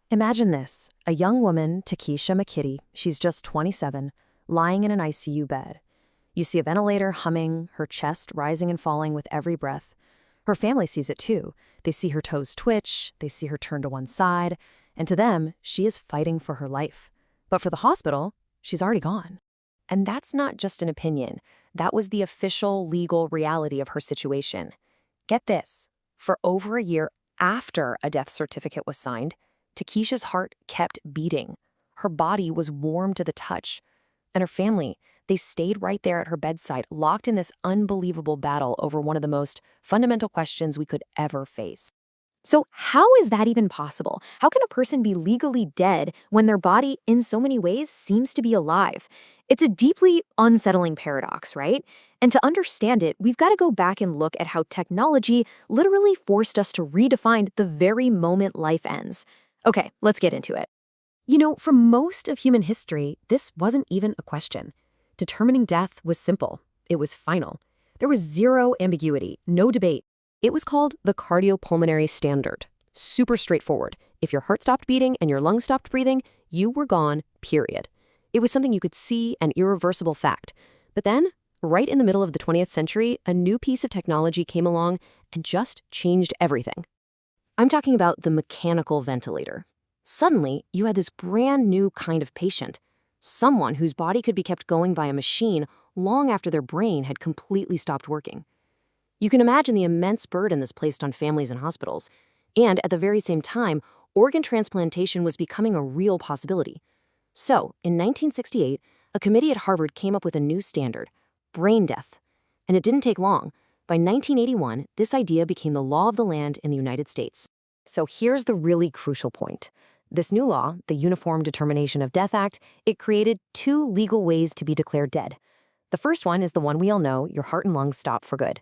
Imagine this, a young woman, Takesha McKitty, she's just 27, lying in an ICU bed. You see a ventilator humming, her chest rising and falling with every breath. Her family sees it too. They see her toes twitch, they see her turn to one side, and to them, she is fighting for her life. But for the hospital, she's already gone. And that's not just an opinion. That was the official legal reality of her situation. Get this, for over a year after a death certificate was signed, Takesha's heart kept beating. Her body was warm to the touch. And her family, they stayed right there at her bedside, locked in this unbelievable battle over one of the most fundamental questions we could ever face. So how is that even possible? How can a person be legally dead when their body, in so many ways, seems to be alive? It's a deeply unsettling paradox, right? And to understand it, we've got to go back and look at how technology literally forced us to redefine the very moment life ends. Okay, let's get into it. For most of human history, this wasn't even a question. Determining death was simple. It was final. There was zero ambiguity, no debate. It was called the cardiopulmonary standard. Super straightforward. If your heart stopped beating and your lungs stopped breathing, you were gone, period. It was something you could see, an irreversible fact. But then, right in the middle of the 20th century, a new piece of technology came along and just changed everything. I'm talking about the mechanical ventilator. Suddenly, you had this brand new kind of patient, someone whose body could be kept going by a machine long after their brain had completely stopped working. You can imagine the immense burden this placed on families and hospitals. And at the very same time, organ transplantation was becoming a real possibility. So, in 1968, a committee at Harvard came up with a new standard, brain death. And it didn't take long. By 1981, this idea became the law of the land in the United States. So here's the really crucial point. This new law, the Uniform Determination of Death Act, it created two legal ways to be declared dead. The first one is the one we all know, your heart and lungs stop for good.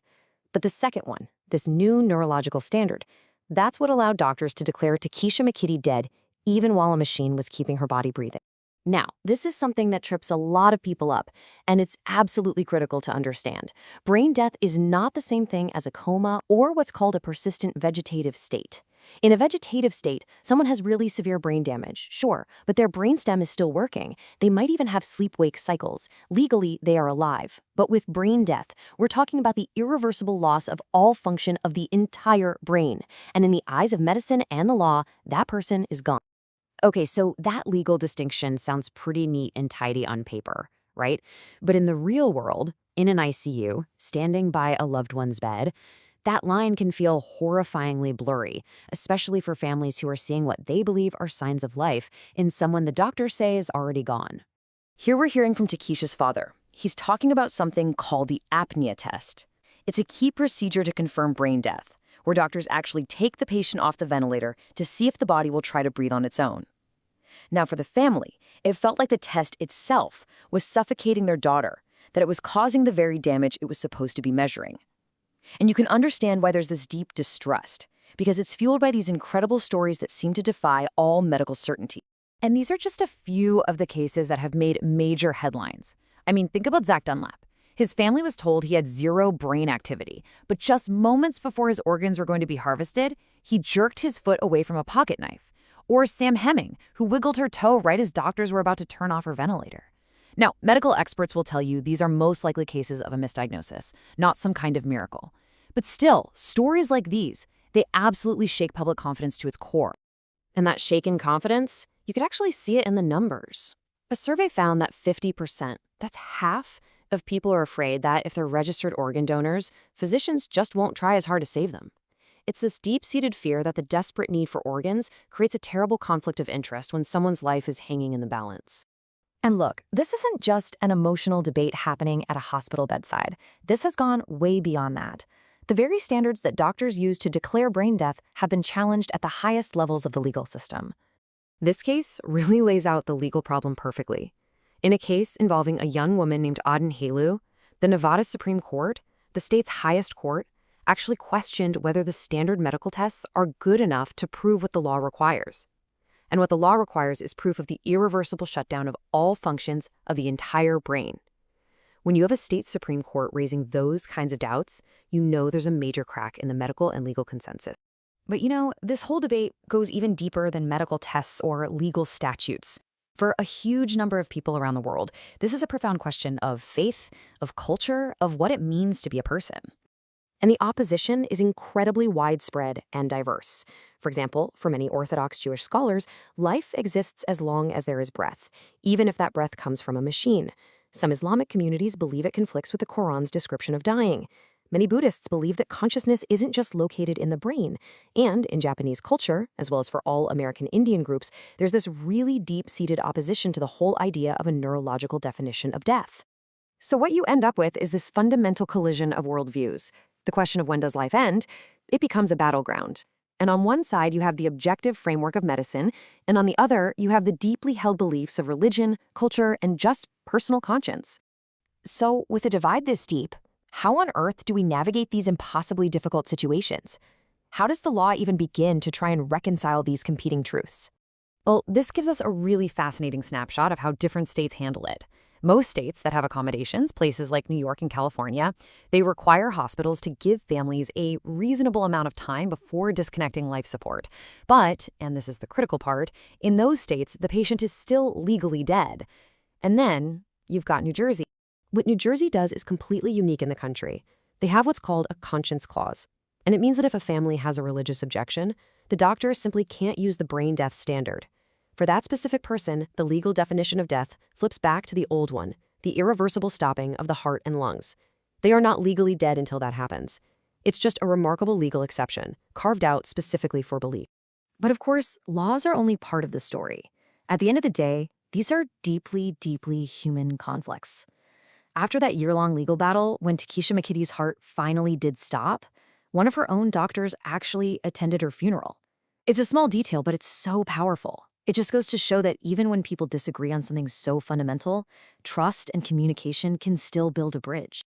But the second one, this new neurological standard, that's what allowed doctors to declare Takesha McKitty dead even while a machine was keeping her body breathing. Now, this is something that trips a lot of people up, and it's absolutely critical to understand. Brain death is not the same thing as a coma or what's called a persistent vegetative state. In a vegetative state, someone has really severe brain damage, sure, but their brainstem is still working. They might even have sleep-wake cycles. Legally, they are alive. But with brain death, we're talking about the irreversible loss of all function of the entire brain. And in the eyes of medicine and the law, that person is gone. Okay, so that legal distinction sounds pretty neat and tidy on paper, right? But in the real world, in an ICU, standing by a loved one's bed, that line can feel horrifyingly blurry, especially for families who are seeing what they believe are signs of life in someone the doctors say is already gone. Here we're hearing from Takesha's father. He's talking about something called the apnea test. It's a key procedure to confirm brain death, where doctors actually take the patient off the ventilator to see if the body will try to breathe on its own. Now, for the family, it felt like the test itself was suffocating their daughter, that it was causing the very damage it was supposed to be measuring. And you can understand why there's this deep distrust, because it's fueled by these incredible stories that seem to defy all medical certainty. And these are just a few of the cases that have made major headlines. I mean, think about Zach Dunlap. His family was told he had zero brain activity, but just moments before his organs were going to be harvested, he jerked his foot away from a pocket knife. Or Sam Hemming, who wiggled her toe right as doctors were about to turn off her ventilator. Now, medical experts will tell you these are most likely cases of a misdiagnosis, not some kind of miracle. But still, stories like these, they absolutely shake public confidence to its core. And that shaken confidence, you could actually see it in the numbers. A survey found that 50%, that's half, of people are afraid that if they're registered organ donors, physicians just won't try as hard to save them. It's this deep-seated fear that the desperate need for organs creates a terrible conflict of interest when someone's life is hanging in the balance. And look, this isn't just an emotional debate happening at a hospital bedside. This has gone way beyond that. The very standards that doctors use to declare brain death have been challenged at the highest levels of the legal system. This case really lays out the legal problem perfectly. In a case involving a young woman named Auden Halu, the Nevada Supreme Court, the state's highest court, actually questioned whether the standard medical tests are good enough to prove what the law requires. And what the law requires is proof of the irreversible shutdown of all functions of the entire brain. When you have a state Supreme Court raising those kinds of doubts, you know there's a major crack in the medical and legal consensus. But this whole debate goes even deeper than medical tests or legal statutes. For a huge number of people around the world, this is a profound question of faith, of culture, of what it means to be a person. And the opposition is incredibly widespread and diverse. For example, for many Orthodox Jewish scholars, life exists as long as there is breath, even if that breath comes from a machine. Some Islamic communities believe it conflicts with the Quran's description of dying. Many Buddhists believe that consciousness isn't just located in the brain. And in Japanese culture, as well as for all American Indian groups, there's this really deep-seated opposition to the whole idea of a neurological definition of death. So what you end up with is this fundamental collision of worldviews. The question of when does life end, it becomes a battleground. And on one side, you have the objective framework of medicine, and on the other, you have the deeply held beliefs of religion, culture, and just personal conscience. So with a divide this deep, how on earth do we navigate these impossibly difficult situations? How does the law even begin to try and reconcile these competing truths? Well, this gives us a really fascinating snapshot of how different states handle it. Most states that have accommodations, places like New York and California, they require hospitals to give families a reasonable amount of time before disconnecting life support. But, and this is the critical part, in those states, the patient is still legally dead. And then you've got New Jersey. What New Jersey does is completely unique in the country. They have what's called a conscience clause. And it means that if a family has a religious objection, the doctor simply can't use the brain death standard. For that specific person, the legal definition of death flips back to the old one, the irreversible stopping of the heart and lungs. They are not legally dead until that happens. It's just a remarkable legal exception, carved out specifically for belief. But of course, laws are only part of the story. At the end of the day, these are deeply, deeply human conflicts. After that year-long legal battle, when Takesha McKitty's heart finally did stop, one of her own doctors actually attended her funeral. It's a small detail, but it's so powerful. It just goes to show that even when people disagree on something so fundamental, trust and communication can still build a bridge.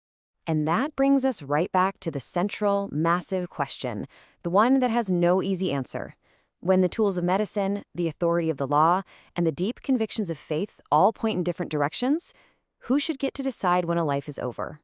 And that brings us right back to the central, massive question, the one that has no easy answer. When the tools of medicine, the authority of the law, and the deep convictions of faith all point in different directions, who should get to decide when a life is over?